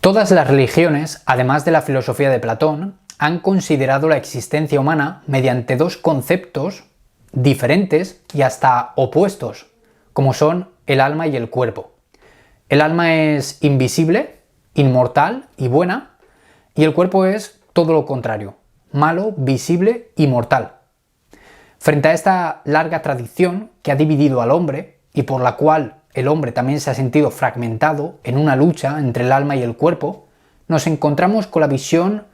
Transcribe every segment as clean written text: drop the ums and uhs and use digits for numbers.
Todas las religiones, además de la filosofía de Platón, han considerado la existencia humana mediante dos conceptos diferentes y hasta opuestos, como son el alma y el cuerpo. El alma es invisible, inmortal y buena, y el cuerpo es todo lo contrario, malo, visible y mortal. Frente a esta larga tradición que ha dividido al hombre y por la cual el hombre también se ha sentido fragmentado en una lucha entre el alma y el cuerpo, nos encontramos con la visión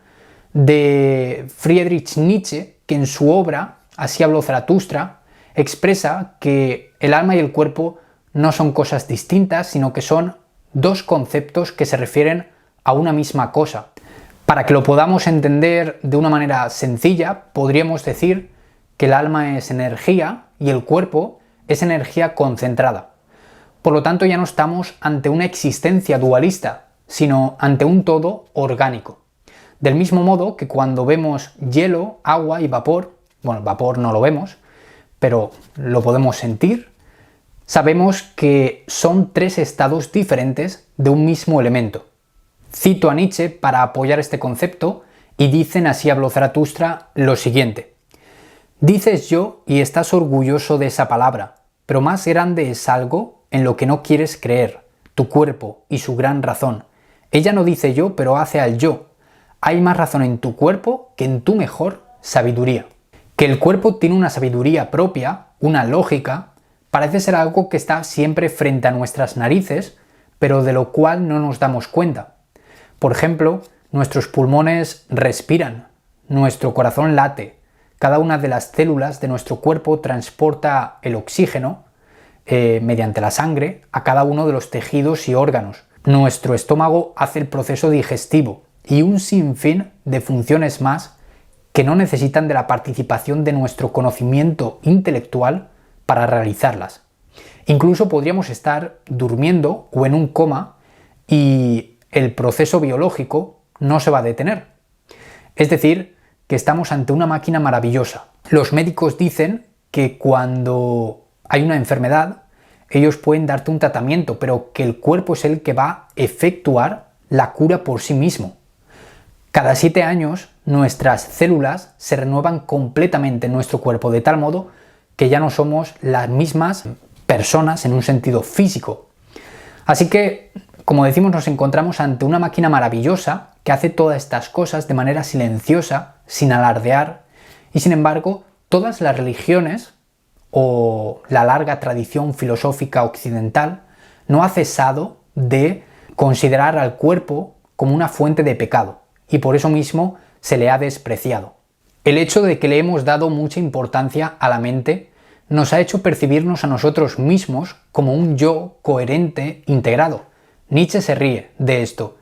de Friedrich Nietzsche, que en su obra Así habló Zaratustra expresa que el alma y el cuerpo no son cosas distintas, sino que son dos conceptos que se refieren a una misma cosa. Para que lo podamos entender de una manera sencilla, podríamos decir que el alma es energía y el cuerpo es energía concentrada. Por lo tanto, ya no estamos ante una existencia dualista, sino ante un todo orgánico. Del mismo modo que cuando vemos hielo, agua y vapor, bueno, vapor no lo vemos, pero lo podemos sentir, sabemos que son tres estados diferentes de un mismo elemento. Cito a Nietzsche para apoyar este concepto y dicen Así habló Zaratustra lo siguiente: dices yo y estás orgulloso de esa palabra, pero más grande es algo en lo que no quieres creer, tu cuerpo y su gran razón. Ella no dice yo, pero hace al yo. Hay más razón en tu cuerpo que en tu mejor sabiduría. Que el cuerpo tiene una sabiduría propia, una lógica, parece ser algo que está siempre frente a nuestras narices, pero de lo cual no nos damos cuenta. Por ejemplo, nuestros pulmones respiran, nuestro corazón late, cada una de las células de nuestro cuerpo transporta el oxígeno mediante la sangre a cada uno de los tejidos y órganos. Nuestro estómago hace el proceso digestivo y un sinfín de funciones más que no necesitan de la participación de nuestro conocimiento intelectual para realizarlas. Incluso podríamos estar durmiendo o en un coma y el proceso biológico no se va a detener. Es decir, que estamos ante una máquina maravillosa. Los médicos dicen que cuando hay una enfermedad, ellos pueden darte un tratamiento, pero que el cuerpo es el que va a efectuar la cura por sí mismo. Cada 7 años nuestras células se renuevan completamente en nuestro cuerpo, de tal modo que ya no somos las mismas personas en un sentido físico. Así que, como decimos, nos encontramos ante una máquina maravillosa que hace todas estas cosas de manera silenciosa, sin alardear, y sin embargo, todas las religiones o la larga tradición filosófica occidental no ha cesado de considerar al cuerpo como una fuente de pecado, y por eso mismo se le ha despreciado. El hecho de que le hemos dado mucha importancia a la mente nos ha hecho percibirnos a nosotros mismos como un yo coherente, integrado. Nietzsche se ríe de esto,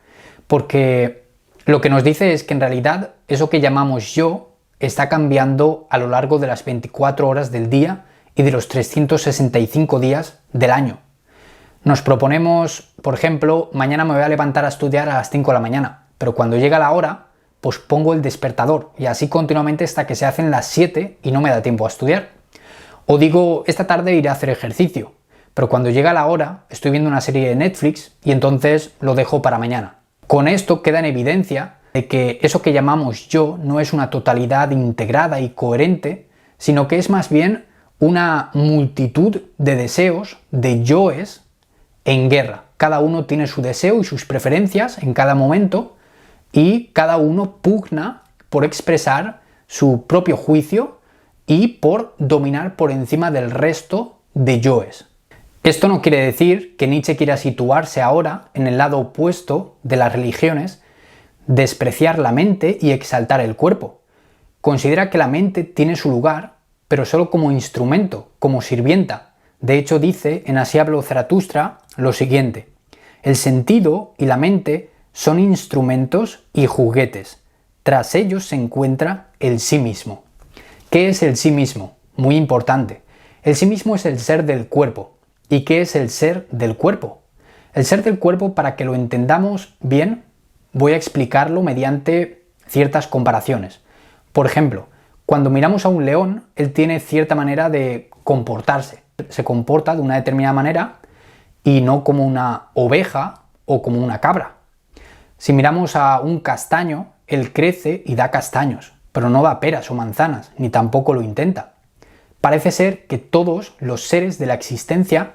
porque lo que nos dice es que en realidad eso que llamamos yo está cambiando a lo largo de las 24 horas del día y de los 365 días del año. Nos proponemos, por ejemplo, mañana me voy a levantar a estudiar a las 5 de la mañana, pero cuando llega la hora, pues pongo el despertador y así continuamente hasta que se hacen las 7 y no me da tiempo a estudiar. O digo, esta tarde iré a hacer ejercicio, pero cuando llega la hora estoy viendo una serie de Netflix y entonces lo dejo para mañana. Con esto queda en evidencia de que eso que llamamos yo no es una totalidad integrada y coherente, sino que es más bien una multitud de deseos, de yoes, en guerra. Cada uno tiene su deseo y sus preferencias en cada momento y cada uno pugna por expresar su propio juicio y por dominar por encima del resto de yoes. Esto no quiere decir que Nietzsche quiera situarse ahora en el lado opuesto de las religiones, despreciar la mente y exaltar el cuerpo. Considera que la mente tiene su lugar, pero solo como instrumento, como sirvienta. De hecho, dice en Así habló Zaratustra lo siguiente: el sentido y la mente son instrumentos y juguetes. Tras ellos se encuentra el sí mismo. ¿Qué es el sí mismo? Muy importante. El sí mismo es el ser del cuerpo. ¿Y qué es el ser del cuerpo? El ser del cuerpo, para que lo entendamos bien, voy a explicarlo mediante ciertas comparaciones. Por ejemplo, cuando miramos a un león, él tiene cierta manera de comportarse. Se comporta de una determinada manera y no como una oveja o como una cabra. Si miramos a un castaño, él crece y da castaños, pero no da peras o manzanas, ni tampoco lo intenta. Parece ser que todos los seres de la existencia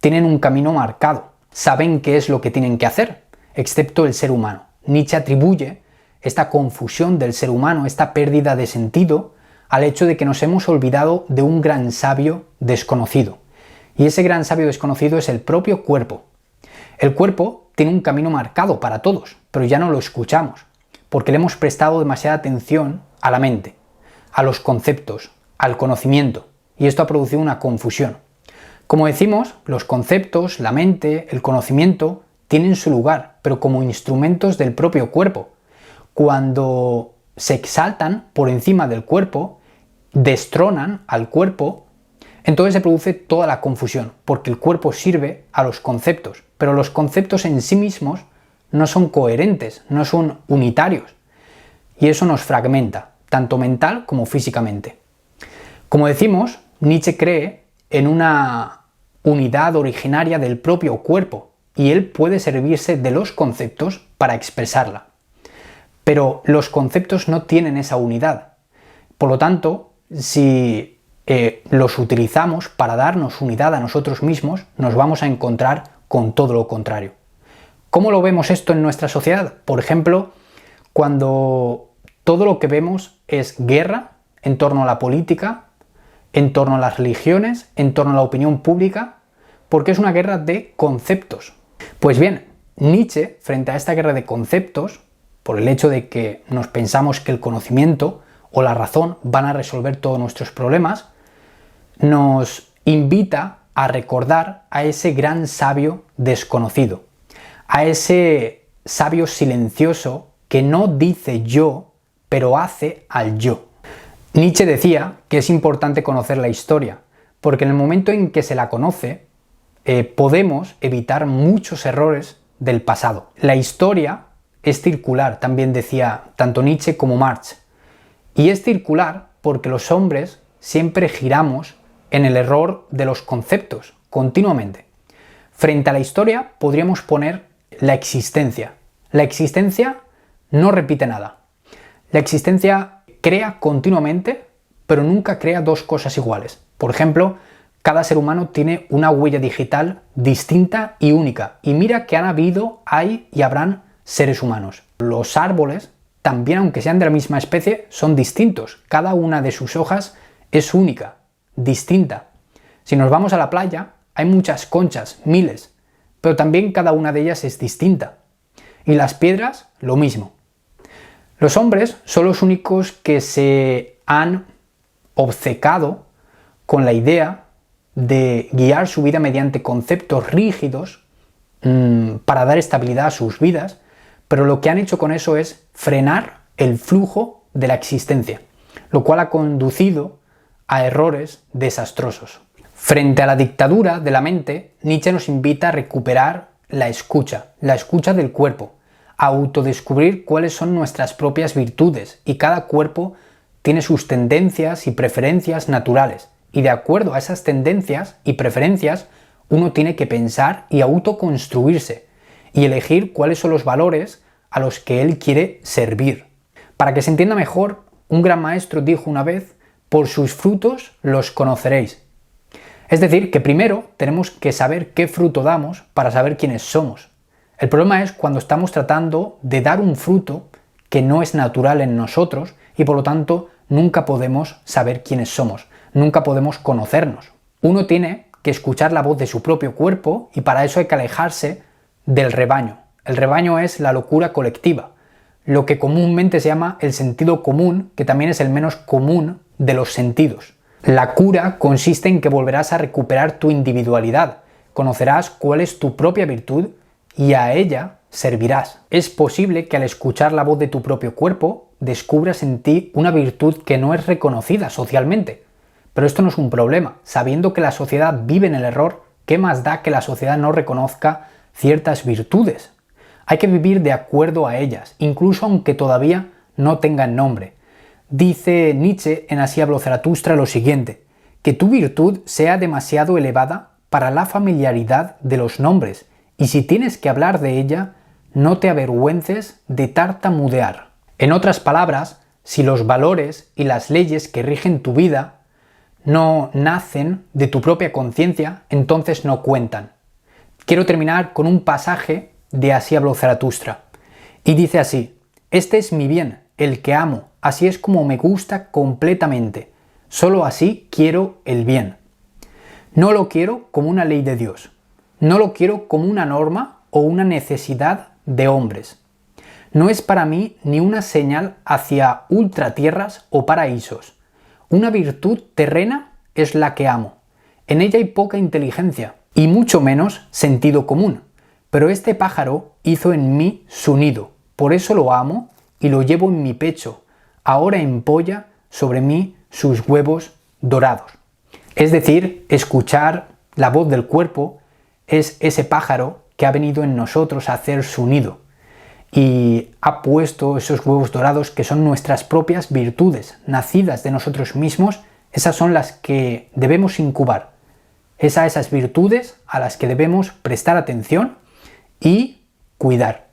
tienen un camino marcado, saben qué es lo que tienen que hacer, excepto el ser humano. Nietzsche atribuye esta confusión del ser humano, esta pérdida de sentido, al hecho de que nos hemos olvidado de un gran sabio desconocido. Y ese gran sabio desconocido es el propio cuerpo. El cuerpo tiene un camino marcado para todos, pero ya no lo escuchamos, porque le hemos prestado demasiada atención a la mente, a los conceptos, al conocimiento, y esto ha producido una confusión. Como decimos, los conceptos, la mente, el conocimiento tienen su lugar, pero como instrumentos del propio cuerpo. Cuando se exaltan por encima del cuerpo, destronan al cuerpo, entonces se produce toda la confusión, porque el cuerpo sirve a los conceptos, pero los conceptos en sí mismos no son coherentes, no son unitarios, y eso nos fragmenta, tanto mental como físicamente. Como decimos, Nietzsche cree en una unidad originaria del propio cuerpo, y él puede servirse de los conceptos para expresarla. Pero los conceptos no tienen esa unidad. Por lo tanto, si los utilizamos para darnos unidad a nosotros mismos, nos vamos a encontrar con todo lo contrario. ¿Cómo lo vemos esto en nuestra sociedad? Por ejemplo, cuando todo lo que vemos es guerra en torno a la política, en torno a las religiones, en torno a la opinión pública, porque es una guerra de conceptos. Pues bien, Nietzsche, frente a esta guerra de conceptos, por el hecho de que nos pensamos que el conocimiento o la razón van a resolver todos nuestros problemas, nos invita a recordar a ese gran sabio desconocido, a ese sabio silencioso que no dice yo, pero hace al yo. Nietzsche decía que es importante conocer la historia, porque en el momento en que se la conoce, podemos evitar muchos errores del pasado. La historia es circular, también decía tanto Nietzsche como Marx, y es circular porque los hombres siempre giramos en el error de los conceptos, continuamente. Frente a la historia podríamos poner la existencia. La existencia no repite nada. La existencia crea continuamente, pero nunca crea dos cosas iguales. Por ejemplo, cada ser humano tiene una huella digital distinta y única. Y mira que han habido, hay y habrán seres humanos. Los árboles, también aunque sean de la misma especie, son distintos. Cada una de sus hojas es única, distinta. Si nos vamos a la playa, hay muchas conchas, miles, pero también cada una de ellas es distinta. Y las piedras, lo mismo. Los hombres son los únicos que se han obcecado con la idea de guiar su vida mediante conceptos rígidos para dar estabilidad a sus vidas, pero lo que han hecho con eso es frenar el flujo de la existencia, lo cual ha conducido a errores desastrosos. Frente a la dictadura de la mente, Nietzsche nos invita a recuperar la escucha del cuerpo, a autodescubrir cuáles son nuestras propias virtudes, y cada cuerpo tiene sus tendencias y preferencias naturales, y de acuerdo a esas tendencias y preferencias uno tiene que pensar y autoconstruirse, y elegir cuáles son los valores a los que él quiere servir. Para que se entienda mejor, un gran maestro dijo una vez: por sus frutos los conoceréis. Es decir, que primero tenemos que saber qué fruto damos para saber quiénes somos. El problema es cuando estamos tratando de dar un fruto que no es natural en nosotros y por lo tanto nunca podemos saber quiénes somos, nunca podemos conocernos. Uno tiene que escuchar la voz de su propio cuerpo y para eso hay que alejarse del rebaño. El rebaño es la locura colectiva, lo que comúnmente se llama el sentido común, que también es el menos común de los sentidos. La cura consiste en que volverás a recuperar tu individualidad, conocerás cuál es tu propia virtud y a ella servirás. Es posible que al escuchar la voz de tu propio cuerpo descubras en ti una virtud que no es reconocida socialmente. Pero esto no es un problema. Sabiendo que la sociedad vive en el error, ¿qué más da que la sociedad no reconozca ciertas virtudes? Hay que vivir de acuerdo a ellas, incluso aunque todavía no tengan nombre. Dice Nietzsche en Así habló Zaratustra lo siguiente: que tu virtud sea demasiado elevada para la familiaridad de los nombres, y si tienes que hablar de ella, no te avergüences de tartamudear. En otras palabras, si los valores y las leyes que rigen tu vida no nacen de tu propia conciencia, entonces no cuentan. Quiero terminar con un pasaje de Así habló Zaratustra. Y dice así: este es mi bien, el que amo, así es como me gusta completamente. Solo así quiero el bien. No lo quiero como una ley de Dios. No lo quiero como una norma o una necesidad de hombres. No es para mí ni una señal hacia ultratierras o paraísos. Una virtud terrena es la que amo. En ella hay poca inteligencia y mucho menos sentido común. Pero este pájaro hizo en mí su nido. Por eso lo amo y lo llevo en mi pecho. Ahora empolla sobre mí sus huevos dorados. Es decir, escuchar la voz del cuerpo es ese pájaro que ha venido en nosotros a hacer su nido y ha puesto esos huevos dorados que son nuestras propias virtudes, nacidas de nosotros mismos. Esas son las que debemos incubar. Esas virtudes a las que debemos prestar atención y cuidar.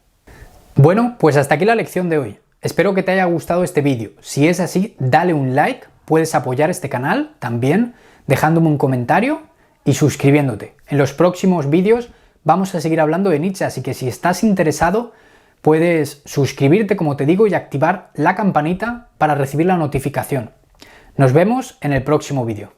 Bueno, pues hasta aquí la lección de hoy. Espero que te haya gustado este vídeo. Si es así, dale un like, puedes apoyar este canal también dejándome un comentario y suscribiéndote. En los próximos vídeos vamos a seguir hablando de Nietzsche, así que si estás interesado puedes suscribirte, como te digo, y activar la campanita para recibir la notificación. Nos vemos en el próximo vídeo.